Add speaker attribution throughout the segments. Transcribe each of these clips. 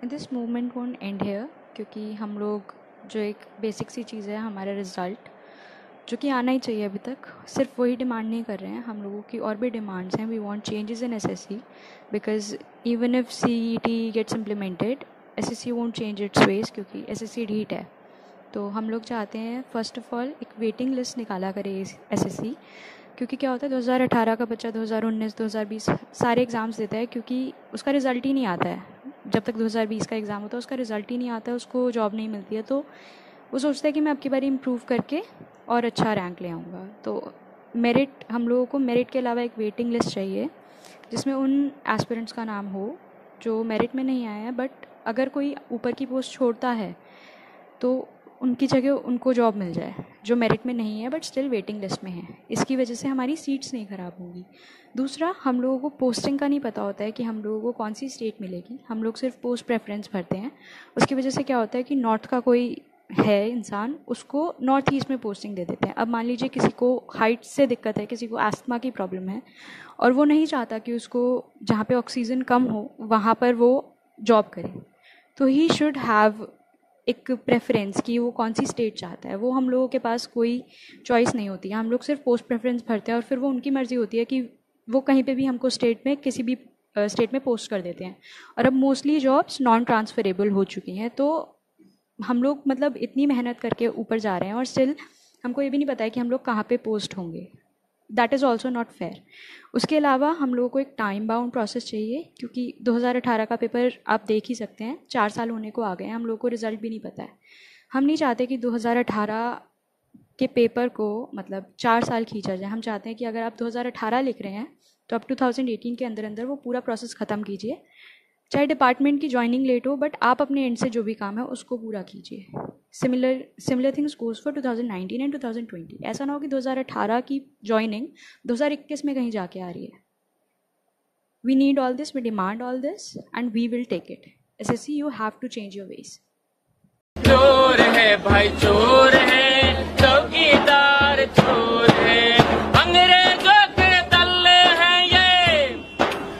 Speaker 1: This movement won't end here, क्योंकि हम लोग जो एक बेसिक सी चीज़ है हमारा रिज़ल्ट जो कि आना ही चाहिए, अभी तक सिर्फ वही डिमांड नहीं कर रहे हैं। हम लोगों की और भी डिमांड्स हैं। We want changes in SSC because even if CET gets implemented, SSC won't change its ways, क्योंकि एसएससी ढीट है। तो हम लोग चाहते हैं फर्स्ट ऑफ ऑल एक वेटिंग लिस्ट निकाला करे एसएससी, क्योंकि क्या होता है 2018 का बच्चा 2019 2020 सारे एग्ज़ाम्स देता है, क्योंकि उसका रिज़ल्ट ही नहीं आता है। जब तक 2020 का एग्ज़ाम होता है उसका रिज़ल्ट ही नहीं आता है, उसको जॉब नहीं मिलती है। तो वो सोचता है कि मैं अब की बारी इम्प्रूव करके और अच्छा रैंक ले आऊँगा। तो मेरिट, हम लोगों को मेरिट के अलावा एक वेटिंग लिस्ट चाहिए जिसमें उन एस्पिरेंट्स का नाम हो जो मेरिट में नहीं आए हैं, बट अगर कोई ऊपर की पोस्ट छोड़ता है तो उनकी जगह उनको जॉब मिल जाए, जो मेरिट में नहीं है बट स्टिल वेटिंग लिस्ट में है। इसकी वजह से हमारी सीट्स नहीं ख़राब होंगी। दूसरा, हम लोगों को पोस्टिंग का नहीं पता होता है कि हम लोगों को कौन सी स्टेट मिलेगी। हम लोग सिर्फ पोस्ट प्रेफरेंस भरते हैं। उसकी वजह से क्या होता है कि नॉर्थ का कोई है इंसान, उसको नॉर्थ ईस्ट में पोस्टिंग दे देते हैं। अब मान लीजिए किसी को हाइट से दिक्कत है, किसी को एस्थमा की प्रॉब्लम है, और वो नहीं चाहता कि उसको जहाँ पे ऑक्सीजन कम हो वहाँ पर वो जॉब करे, तो ही शुड हैव एक प्रेफरेंस कि वो कौन सी स्टेट चाहता है। वो हम लोगों के पास कोई चॉइस नहीं होती है। हम लोग सिर्फ पोस्ट प्रेफरेंस भरते हैं और फिर वो उनकी मर्ज़ी होती है कि वो कहीं पे भी हमको स्टेट में किसी भी स्टेट में पोस्ट कर देते हैं। और अब मोस्टली जॉब्स नॉन ट्रांसफरेबल हो चुकी हैं, तो हम लोग मतलब इतनी मेहनत करके ऊपर जा रहे हैं और स्टिल हमको ये भी नहीं पता है कि हम लोग कहाँ पे पोस्ट होंगे। That is also not fair. उसके अलावा हम लोगों को एक टाइम बाउंड प्रोसेस चाहिए, क्योंकि 2018 का पेपर आप देख ही सकते हैं, 4 साल होने को आ गए हैं, हम लोगों को रिज़ल्ट भी नहीं पता है। हम नहीं चाहते कि 2018 के पेपर को मतलब 4 साल खींचा जाए। हम चाहते हैं कि अगर आप 2018 लिख रहे हैं तो आप 2018 के अंदर अंदर वो पूरा प्रोसेस ख़त्म कीजिए। चाहे डिपार्टमेंट की ज्वाइनिंग लेट हो, बट आप अपने एंड से जो भी काम है उसको पूरा कीजिए। Similar things goes for 2019 and 2020। ऐसा ना हो कि 2018 की ज्वाइनिंग 2021 में कहीं जाके आ रही है। We need all this, we demand all this and we will take it. SSC, you have to change your ways.
Speaker 2: चोर है भाई चोर है, चौकीदार चोर है, अंग्रेजों के दल्ले हैं ये,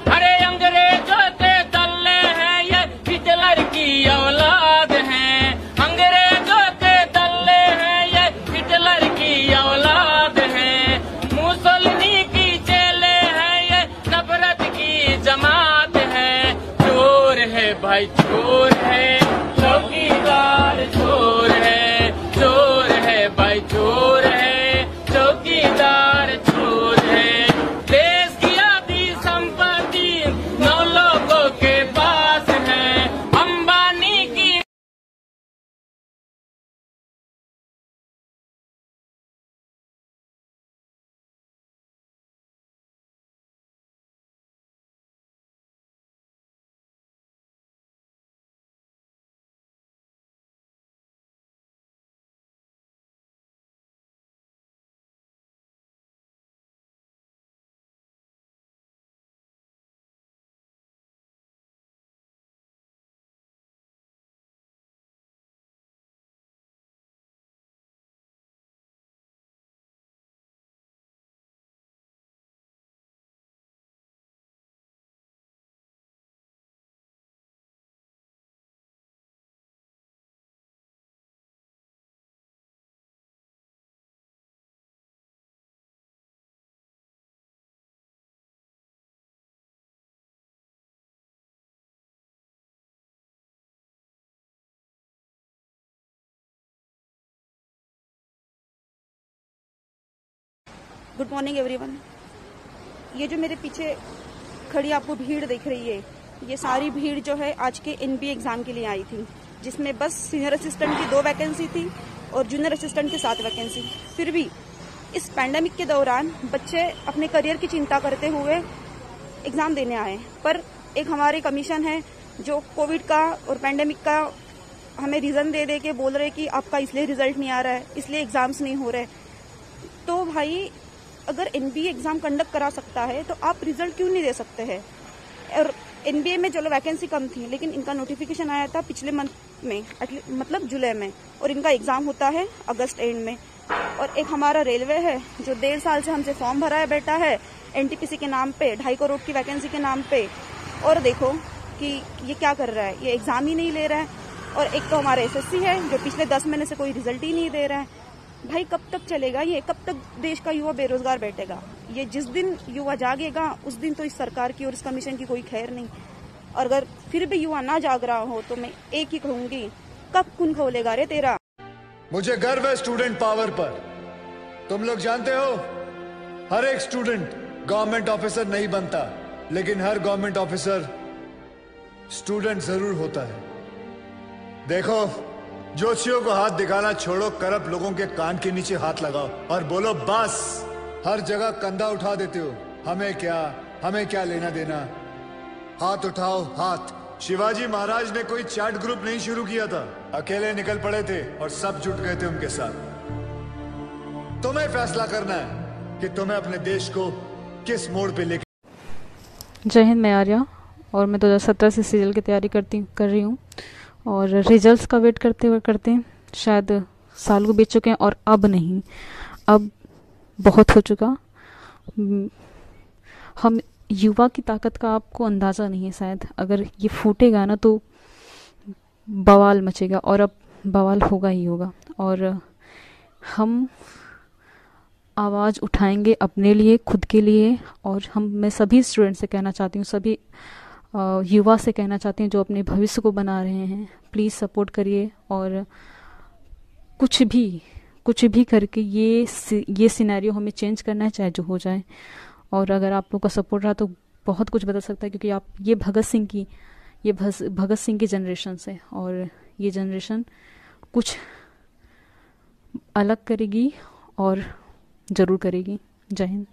Speaker 2: अरे अंग्रेजों के दल्ले हैं ये, हिटलर की औलाद है। अंग्रेजों के दल्ले हैं ये, हिटलर की औलाद है। मुसोलिनी की चेले हैं ये, नफरत की जमात है। चोर है भाई चोर है, चौकीदार चोर है, चोर है भाई चोर है, चौकीदार चोर है। देश की आधी संपत्ति 9 लोगों के पास है, अंबानी की।
Speaker 3: Good morning everyone. ये जो मेरे पीछे खड़ी आपको भीड़ दिख रही है, ये सारी भीड़ जो है आज के एनबीए एग्जाम के लिए आई थी, जिसमें बस सीनियर असिस्टेंट की 2 वैकेंसी थी और जूनियर असिस्टेंट की 7 वैकेंसी। फिर भी इस पैंडेमिक के दौरान बच्चे अपने करियर की चिंता करते हुए एग्जाम देने आए, पर एक हमारी कमीशन है जो कोविड का और पैंडेमिक का हमें रीजन दे दे के बोल रहे कि आपका इसलिए रिजल्ट नहीं आ रहा है, इसलिए एग्जाम्स नहीं हो रहे। तो भाई, अगर एनबीए एग्जाम कंडक्ट करा सकता है तो आप रिजल्ट क्यों नहीं दे सकते हैं? और एनबीए में चलो वैकेंसी कम थी, लेकिन इनका नोटिफिकेशन आया था पिछले मंथ में, मतलब जुलाई में, और इनका एग्जाम होता है अगस्त एंड में। और एक हमारा रेलवे है जो 1.5 साल से हमसे फॉर्म भरा है बैठा है एनटीपीसी के नाम पे, 2.5 करोड़ की वैकेंसी के नाम पे। और देखो कि ये क्या कर रहा है, ये एग्ज़ाम ही नहीं ले रहा है। और एक तो हमारा एसएससी है जो पिछले 10 महीने से कोई रिजल्ट ही नहीं दे रहा है। भाई कब तक चलेगा ये, कब तक देश का युवा बेरोजगार बैठेगा? ये जिस दिन युवा जागेगा उस दिन तो इस सरकार की और इस कमीशन की कोई खैर नहीं। और अगर फिर भी युवा ना जाग रहा हो तो मैं एक ही कहूंगी, कब खून खोलेगा रे तेरा।
Speaker 4: मुझे गर्व है स्टूडेंट पावर पर। तुम लोग जानते हो, हर एक स्टूडेंट गवर्नमेंट ऑफिसर नहीं बनता, लेकिन हर गवर्नमेंट ऑफिसर स्टूडेंट जरूर होता है। देखो, जोशियों को हाथ दिखाना छोड़ो, करप्ट लोगों के कान के नीचे हाथ लगाओ और बोलो बस। हर जगह कंधा उठा देते हो, हमें क्या लेना देना। हाथ उठाओ, हाथ। शिवाजी महाराज ने कोई चैट ग्रुप नहीं शुरू किया था, अकेले निकल पड़े थे और सब जुट गए थे उनके साथ। तुम्हें फैसला करना है कि तुम्हें अपने देश को किस मोड़ पे लेकर।
Speaker 5: जय हिंद, मैं आर्या और मैं 2017 से सीरियल की तैयारी कर रही हूँ और रिजल्ट्स का वेट करते शायद साल को बीत चुके हैं और अब नहीं, अब बहुत हो चुका। हम युवा की ताकत का आपको अंदाज़ा नहीं है शायद। अगर ये फूटेगा ना तो बवाल मचेगा और अब बवाल होगा ही होगा। और हम आवाज़ उठाएंगे अपने लिए, खुद के लिए। और मैं सभी स्टूडेंट से कहना चाहती हूँ, सभी युवा से कहना चाहती हूँ जो अपने भविष्य को बना रहे हैं, प्लीज़ सपोर्ट करिए और कुछ भी करके ये सिनेरियो हमें चेंज करना है, चाहे जो हो जाए। और अगर आप लोग का सपोर्ट रहा तो बहुत कुछ बदल सकता है, क्योंकि आप ये भगत सिंह की जनरेशन से, और ये जनरेशन कुछ अलग करेगी और ज़रूर करेगी। जय हिंद।